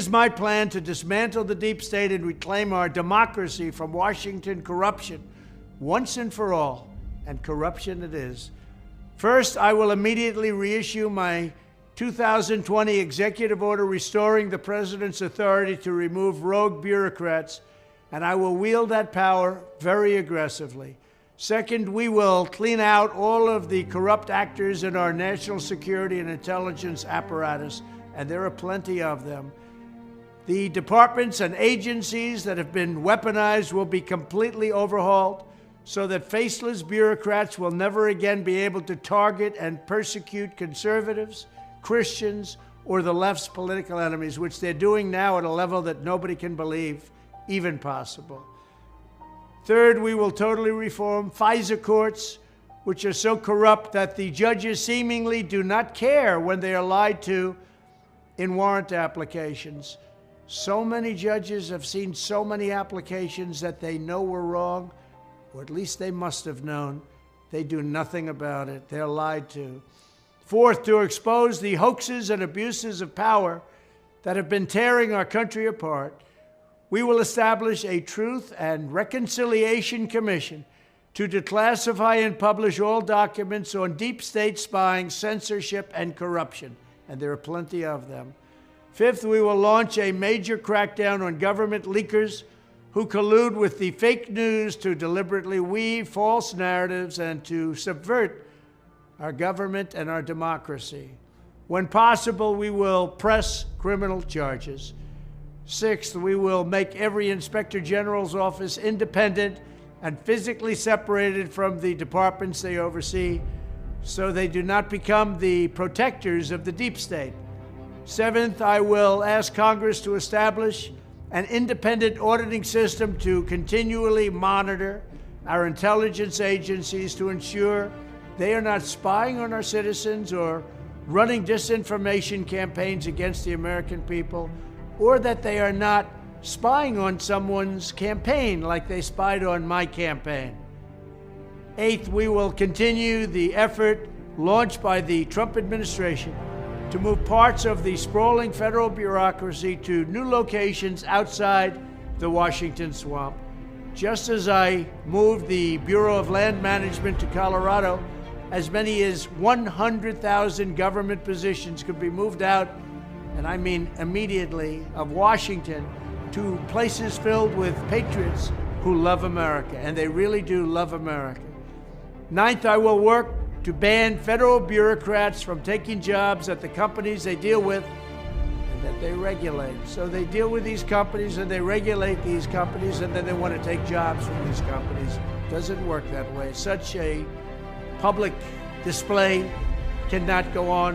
Here's my plan to dismantle the deep state and reclaim our democracy from Washington corruption once and for all, and corruption it is. First, I will immediately reissue my 2020 executive order restoring the president's authority to remove rogue bureaucrats, and I will wield that power very aggressively. Second, we will clean out all of the corrupt actors in our national security and intelligence apparatus, and there are plenty of them. The departments and agencies that have been weaponized will be completely overhauled so that faceless bureaucrats will never again be able to target and persecute conservatives, Christians, or the left's political enemies, which they're doing now at a level that nobody can believe even possible. Third, we will totally reform FISA courts, which are so corrupt that the judges seemingly do not care when they are lied to in warrant applications. So many judges have seen so many applications that they know were wrong, or at least they must have known. They do nothing about it. They're lied to. Fourth, to expose the hoaxes and abuses of power that have been tearing our country apart, we will establish a Truth and Reconciliation Commission to declassify and publish all documents on deep state spying, censorship, and corruption, and there are plenty of them. Fifth, we will launch a major crackdown on government leakers who collude with the fake news to deliberately weave false narratives and to subvert our government and our democracy. When possible, we will press criminal charges. Sixth, we will make every Inspector General's office independent and physically separated from the departments they oversee so they do not become the protectors of the deep state. Seventh, I will ask Congress to establish an independent auditing system to continually monitor our intelligence agencies to ensure they are not spying on our citizens or running disinformation campaigns against the American people, or that they are not spying on someone's campaign like they spied on my campaign. Eighth, we will continue the effort launched by the Trump administration to move parts of the sprawling federal bureaucracy to new locations outside the Washington swamp. Just as I moved the Bureau of Land Management to Colorado, as many as 100,000 government positions could be moved out, and I mean immediately, of Washington to places filled with patriots who love America, and they really do love America. Ninth, I will work to ban federal bureaucrats from taking jobs at the companies they deal with and that they regulate. So they deal with these companies and they regulate these companies, and then they want to take jobs from these companies. It doesn't work that way. Such a public display cannot go on,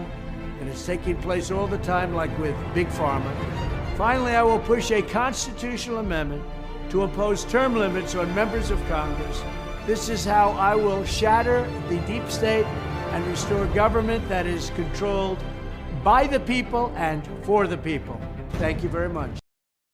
and it's taking place all the time, like with Big Pharma. Finally, I will push a constitutional amendment to impose term limits on members of Congress. This is how I will shatter the deep state and restore government that is controlled by the people and for the people. Thank you very much.